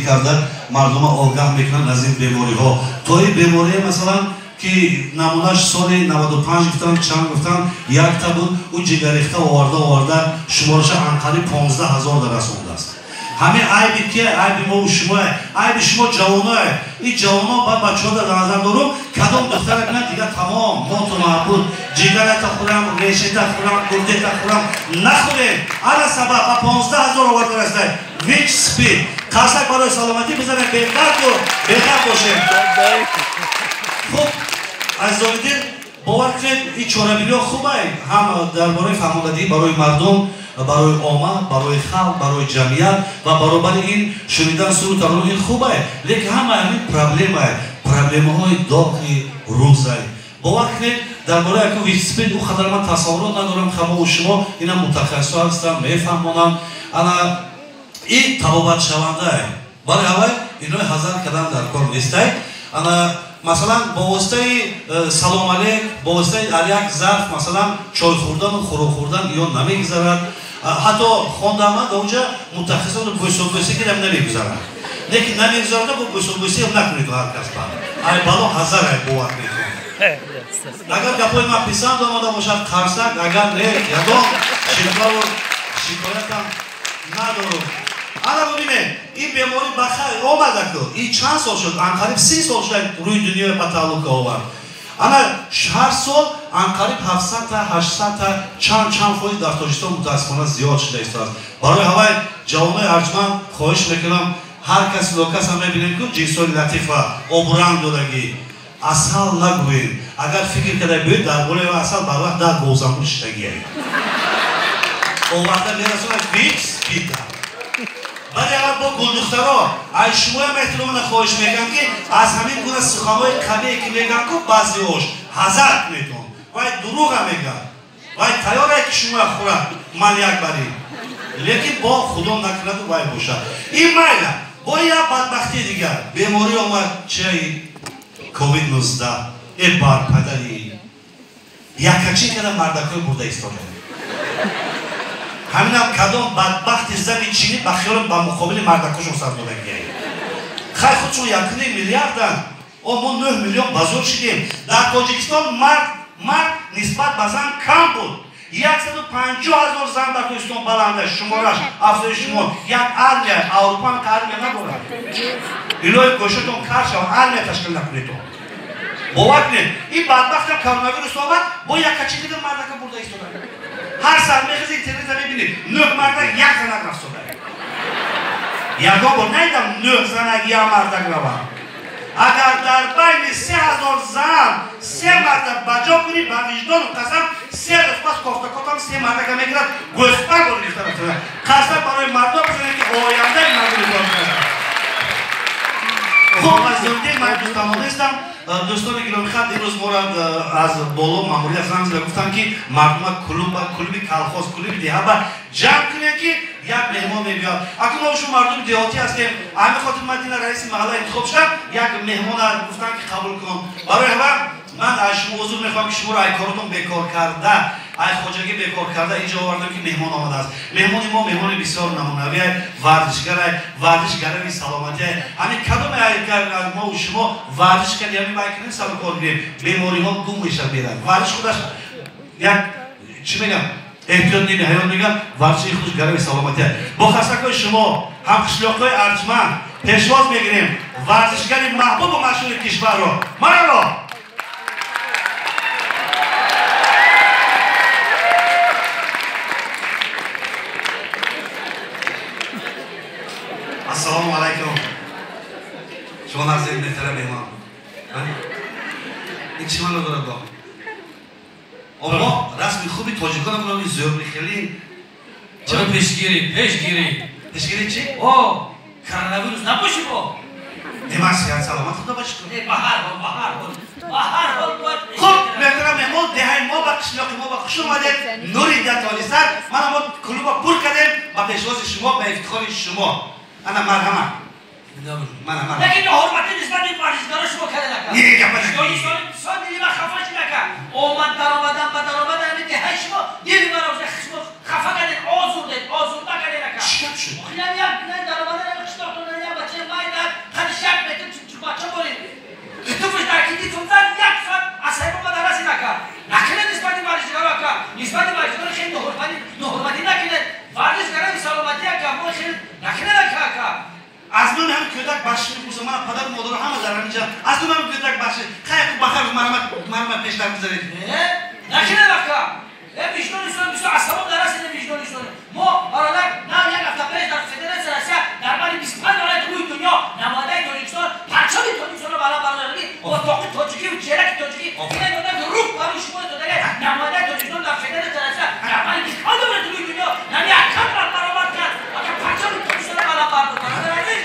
کرده مردم آگاه میکنن از این بیماری ها. توی بیماری مثلا که نمونهش سال 95 گفتن چند گفتن یک تا بود اون جگریخته آورده شمارش انقریب 15,000 در رسونده است. همین عیبی که عیب ما و شما عیب شما جوانه این جوانا بعد بچه ها در نظر دارم کدام دختر کنن دیگه تمام موت و معبود جگر تا خورم ریشه تا خورم گرده تا خورم نخوریم علا سبب 15,000 آورده رسته ویچ سپید قصد برای سلامتی بزنه بهتر باشه. خب از داریدین باور کنید این چاره‌بینی ها خوبه هم درباره فهماندهی برای مردم برای آمد، برای خلق، برای جمعیت و برابر این شنیدن سرود ترانه این خوبه لیکن همه همین پرابلم های داغی روزه باور کنید درباره اکو ویسپید او خطر من تصورات ندارم خما و شما اینا متخصص هستن میفهمونم انا این تبابت شونده برای اول اینو هزار کدام در کار نیسته انا مثلا با واسطه سلام علیک با واسطه یک ظرف مثلا چای خوردن و خوراک خوردن یا نمیگذرد حتی خواندم اونجا متخصصان بوسوبوسی که نمیگذرد لیکن نمیگذرد با بوسوبوسی هم نکنید هر کس بعد ای بالا هزار ای باور کنید اگر گپای ما پسند آمده باشد خرسک اگر نه یادم شکایت هم ندارم. انا ببینید این بیماری بخیر آمده که این چند سال شد انقریب 30 سال شد روی دنیا به تعلق آورد. انا هر سال انقریب 700 تا 800 تا چند فایز در تاجیکستان متاسفانه زیاد شده است. برای همه جوانای ارجمند خواهش میکنم هر کس لوکس هم میبینیم که جنسای لطیفه آبرنگ دارگی اصل نگوین اگر فکر کرده بیاید درباره اصل بر وقت در گوزنبون شدگی او وقت میرسونه ویکس پیدا ولی اگر با گلدخترها ای شما هم احترام خواهش میکنم که از همین گونه سخنهای قبیه که میگن که بعضی هاش حذر میتون وای دروغ هم میگن وای تیاره که شما خورد من یک بری لیکن با خدا نکرد و وای باشه این میله با یک بدبختی دیگر بیماری آمد چه کووید 19 این بار پدری یکچی کده مردکای برده ایستاده همین هم کدام بدبخت زمین چینی بخیال با مقابل مردکاشون سر دادگی خیلی خودشون یکنه میلیاردن ما 9 میلیون بزرگ شدیم در تاجیکستان مرد نسبت به زن کم بود 150,000 زن در تاجیکستان بلنده شمارش افزایش شما یک ارمیه اروپا هم که ارمیه ندارد ایلوی گوشتون کار شد ارمیه تشکیل نکنید باور کنید این بدبخت هم کرونا ویروس آمد با یک کچی که مردک برده ایستادن هر سر میخوز اینترنت رو ببینید 9 مردک یک زنک رفتاده یکا با نیدم 9 زنک یک مردک روان اگر در بین 3,000 زن 3 مردک بجا کنی با وجدان و قسم 3 رفت کافتکات هم 3 مردک هم میگرد گوشتر بودی گرفته قسم برای مردم بزنید که آینده مردم بزنید خب از زنده من دوستان نیستم دوستان گرامی خط امروز ما را از بالا ماموریت زنگ گفتن که مردم کلوب کلخاص کلوب دیهه جمع کنید که یک مهمان میبیاد اکنون ما شما مردم دیهاتی هستیم همین خاطر مدینه رئیس محله انتخاب شد یک مهمان گفتن که قبول کن برای همه من از شما حضور میخوام که شما را ای کارتون بیکار کرده ای خواجگی بیکار کرده اینجا آوردم که مهمان آمده است مهمان ما مهمان بسیار نمونوی ورزشگر سلامتی همین کدام ما و شما ورزش کردیم همین باید سر کار گیریم بیماری ها گم میشن میرن ورزش خودش یک چی میگم احتیاط نمی حیان میگم ورزش خودش گرم سلامتی با خستگاه شما هم قشلاقای ارجمند پیشواز میگیریم ورزشگر محبوب و مشهور کشور رو مرحبا السلام علیکم شما ناظرین محترم مهمان این چی منو دارد با اما رسم خوبی تاجیکان هم کنم این زور میخیلیم چرا پیشگیری چی؟ کرونا ویروس نباشی با نماز صحت سلامت خدا باشی کن بهر حال خب محترم مهمان دهی ما با قشلاق ما با خوش اومدید نوری دتالی سر من ما کلوبا پر کردیم با پیشواز شما با افتخار شما انا مرحمت لیکن حرمتی نسبت این ورزشکارا شما کرده نکن سال دیگه من خفه چی نکن اومد درآمدم و درآمد همین دهه شما دیدی من شما خفه کردین آزرده نکن چی شد؟ خیلی هم یک درآمد نمیخشتاختون یک بچه من میشم از تو من گوتک باشه خیلی بخیر مرمت پیشتر بذارید نکنه بکا ویژدان ایشون بیشتر اصلا درست این ویژدان ایشون ما برادر نه یک هفته پیش در فدراسیون آسیا در مال 25 دلار توی دنیا نماینده تاجیکستان پرچم تاجیکستان رو بالا برداری با تاجیکی و چهرک تاجیکی این دادن رو برای شما دادن نماینده تاجیکستان در فدراسیون آسیا در مال 25 دلار توی دنیا نمی اکثر برآورد کرد اگر پرچم تاجیکستان رو بالا برداری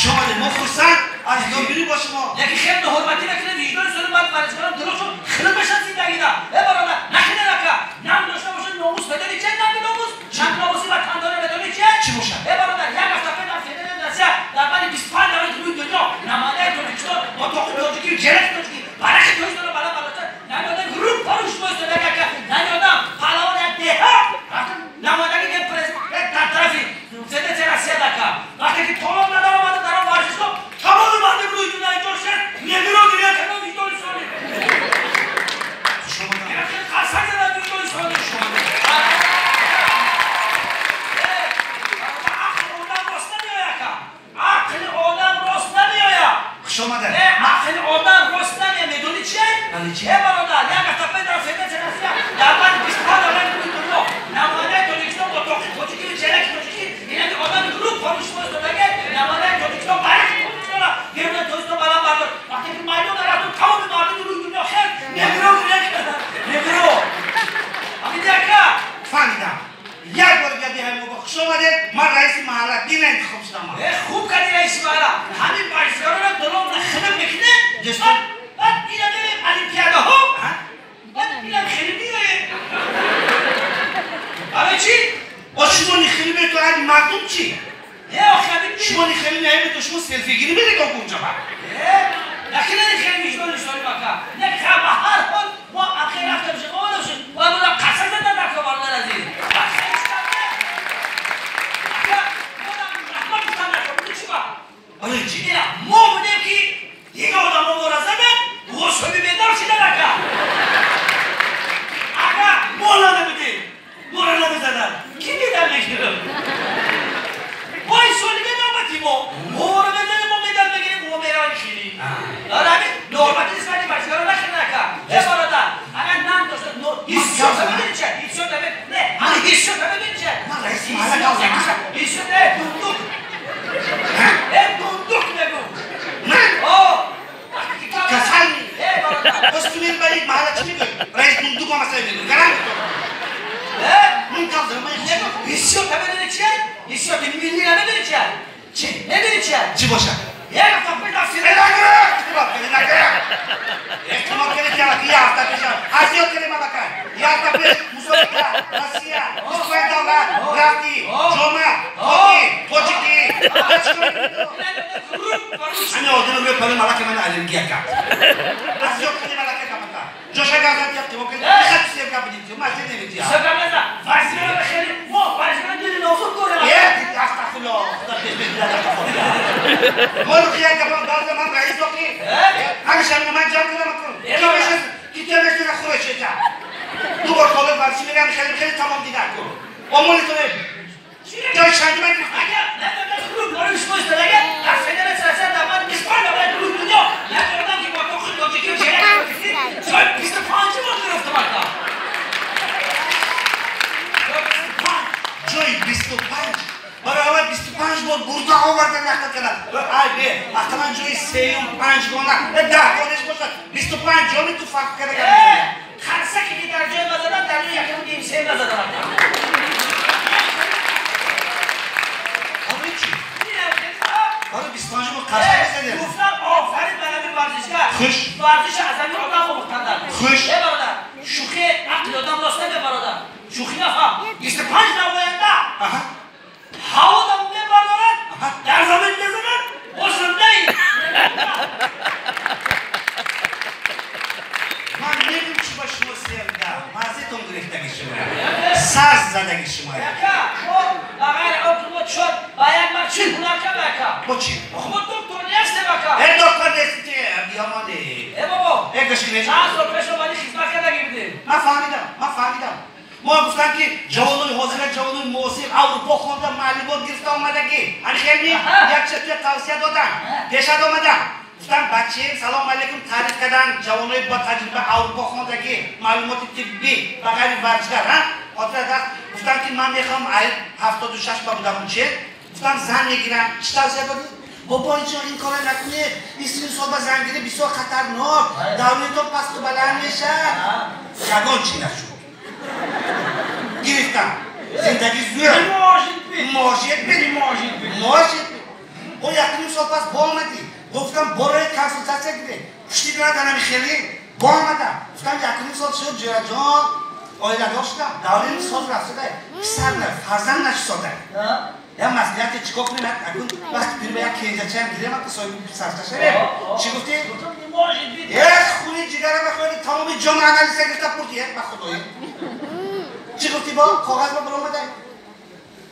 شما ما خرسند از دوربینی با شما یکی خیلی حرمتی نکنه ویژدان ایشون بعد فرض کنم دلشون خیلی بشن زندگی دا برادر نکنه نکا نام داشته باشه ناموس بدونی چه نام ناموس چند ناموسی وطنداری بدونی چی باشه برادر یک هفته پیش در فدراسیون آسیا در مال 25 دلار توی دنیا نماینده تاجیکستان با تاجیکی و چهرک تاجیکی برای تاجیکستان رو بالا برداشت نمیادم گروه پاروش باشه نگه نمیادم پهلوان دهها نمایندگی که پرزیدنت در طرفی فدراسیون آسیا دکا وقتی که تمام ندارم دارم ورزش کنم تمام مرد روی دنیا اینجا شد نمیرو گریه کنم ویژدان ایشونی شما خیلی خاصه زدن ویژدان ایشونی شما عقل آدم راست نمیاید شما در عقل آدم راست نمیاید میدونی چیه؟ برادر یک هفته پیش در فدراسیون آسیا در بعد 25 دلار توی دنیا نماینده تاجیکستان با تاجیکی و چهرک تاجیکی اینا که آدم گروه پاروش باز دادگه نماینده تاجیکستان برای تاجیکستان گرونه تاجیکستان بالا بردار وقتی که میدون رفتون تمام مردم روی دنیا خیلی نمیرو گریه کردن نمیرو همین دیگه فهمیدم یک بار دیگه همون با خوش آمده من رئیس محله دین انتخاب شدم خوب کردی رئیس محله همین بایسکارا رو دلم خدم میکنه بعد اینا بریم الیمپیادا ها بعد اینا خیلی میره برای چی؟ با شما نخیلی به تو هر مردم چی؟ شما نخیلی نهیم تو شما سلفی گیری بده که اونجا با نکنه نخیلی ویژدان ایشونی بکن نکنه به هر حال ما اخیر رفته بشه ما نوشیم ما بودم قصد زدن در که باردن از این آره چی؟ اینا ما بودیم که دیگه آدم ها مورد زدن غصبی بیدار شده نکن اگر مولا نبودیم مولا نمیزدن کی میدن نگیرم ما این سالی نامتی ما رو بزنیم ما میدن بگیریم ما میران خیلی داره همین نورمتی نسبتی بچگاه رو نکنه نکن برادر اگر نام داشته هیچیو ببینید چه هیچیو ببینید نه همین هیچیو ببینید چه هیچیو نه بندوق بندوق نگو کسل می بس تو میری برید محله چی میگوی؟ رئیس بندوق هم اصلا میگوی گرم من کازم من هیچیو ببینید چه هیچیو میلی نبینید چه نبینید چی باشه؟ یک هفته پیش در فیلم احتمال کنید که یه هفته پیش هزیاد کنیم بکن یه هفته پیش مسابقه روسیه 25 دولت رفتی جمعه تاجیکی همین آدم روی پره ملک من الرژی کرد هزیاد کنیم ملک کمتا جوش اگر ازت یاد که ممکن خط سیر که بدید ما از این نمیدی سکر نزد فرزیه رو بخیریم ما فرزیه رو دیدی نوزود کنیم استغفرالله خدا پیش بگیرد ما رو خیال کردم باز من رئیس دوکی همیشه من جمع کنم کی تمشی را خوش شد دو بار کاغذ برسی میرم خیلی تمام دیگر کن امولی تو جای چندی من اگر نه باریش باشه اگر از فدراسیون آسیا در مورد 25 دلار توی دنیا نمی‌دونم که با تاجیکی و چهرک تاجیکی جای 25 بار گرفته ماکا جای 25 برای 25 بار برده آوردن نخواهد کردن ای به احتمال جای 35 گونه 10 گونهش باشد 25 جا می تو فرق کرده خرسه که در جای مزدن در جای یکم دیم سه مزدن آره چی؟ آره 25 بار قصد بزنیم گفتم آفرین بلدی ورزشگر خوش ورزش ازمی آدم رو مختندر خوش برادر شوخی عقل آدم راست نده برادر شوخی نفهم 25 نماینده هوا دمونه بردارد در زمین بزنند باشنده ای من نمیم چی با شما سیردم مازیتون گرفتگی شما ساز زدگی شما یکا بغیر اوتومات شد باید من چی هنر که بکا با چی؟ خود دکتر نیسته بکا دکتر نیستی که بیامانه بابا گشکنه چند سال پیش اومدی خدمت کردگی بده من فهمیدم ما گفتن که جوانوی حاضر جوانوی موسیق اروپا خوندن معلومات گرفته آمدگی خیلی یک چطور توصیه دادن پیشت آمدن Guftam bachim salom alaykum tarikadan javonoy ba tajriba Avrupa xonadagi ma'lumot tibbiy va g'ayri varishlar ha. Xotirada guftam ki men mekham ayb 76 ba budamchi. Guftam zan megiram ishtavsiya berdi. Boboyjon این کارو نکنید. این صبح زنگیره بسیار خطرناک. داروی تو پس تو بلند میشه. یگان چی نشد. گرفتم. زندگی زوره. ماجد بی. او یکیم سال پس با آمدی. گفتم برای کنسولتاسیا گیره. پشتی برای دنمی خیلی با آمدم. گفتم یکیم سال شد جان. آیله داشتم. داروی سال رفته ده. پسر نه. فرزند نشده. یا مسئولیت چیکار کنیم اگه وقتی پیر به یک کنجچه هم گیریم که سایه سرچشه چی گفتی؟ یک خونی جگره بخوری تمام جامعه انالیسه گرفته پورتیه بخدایی چی گفتی با؟ کاغذ با برام بده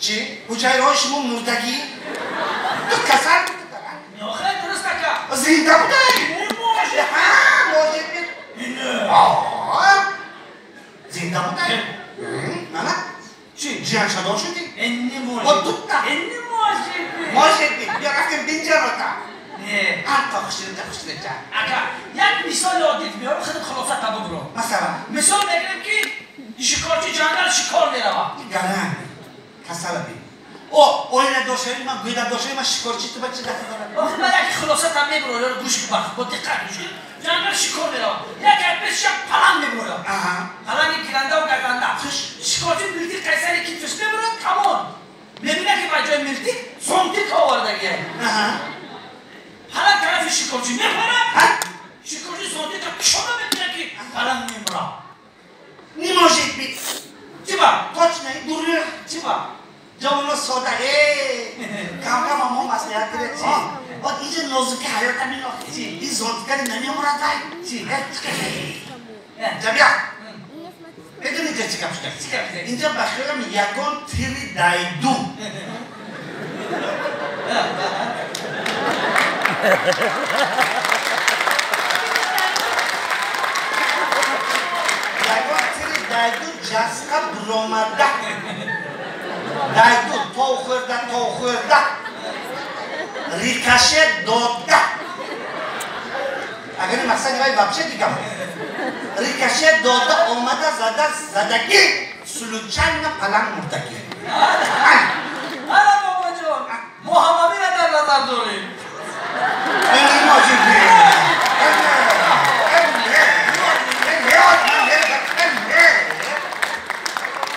چی؟ حجایره های شما مردگی؟ تو کسر بوده دارن؟ نه خیلی درست نکرد زنده بوده؟ موجد بید زنده بوده؟ نه چی؟ جیان شدار شدی؟ اینی موجد با دوتا ماجد بید بیا رفتیم بینجا رو تا نه انتا خوشیده جان اگه یک مثال یادت میارم خیلی خلاصه تبا برو مثال بگیرم که شکارچی جنگل شکار میروه گرم کساله بید اوینه دوشایی من گویده دوشایی من شکارچی تو بچه دفت دارم آخه من یک خلاصه تبا برو یارو گوش کن با دقت گوش کن جنگل شکار میروه یک پیش یک پلنگ میبره پلنگ گیرنده و گردنده شکارچی ملتی قیصری کیفش میبره تمام میبینه که بجای ملتی زنتیک آوردگیه پلنگ طرف شکارچی میپره شکارچی زنتیک را کشونه میبینه که پلنگ میمره نیماجد بید چی با؟ کوچ نهی دوری چی با؟ جوانا ساده کم کم اما مسئولیت کرد چی؟ اینجا نازوک حیات همین آخه چی؟ این زنتیکاری نمیامورد دای چی؟ جمعیت بدون اینجا چی کمش کرد؟ اینجا بخیرم یکان تیری دایدو یکان تیری دایدو جسقه برامده دایدو تو خورده ریکشه داده اگر این مقصدی باید بابشه دیگه ریکشه داده آمده زدگی سلوچنگ پلنگ مردگی حالا بابا جان ما همه در نظر داریم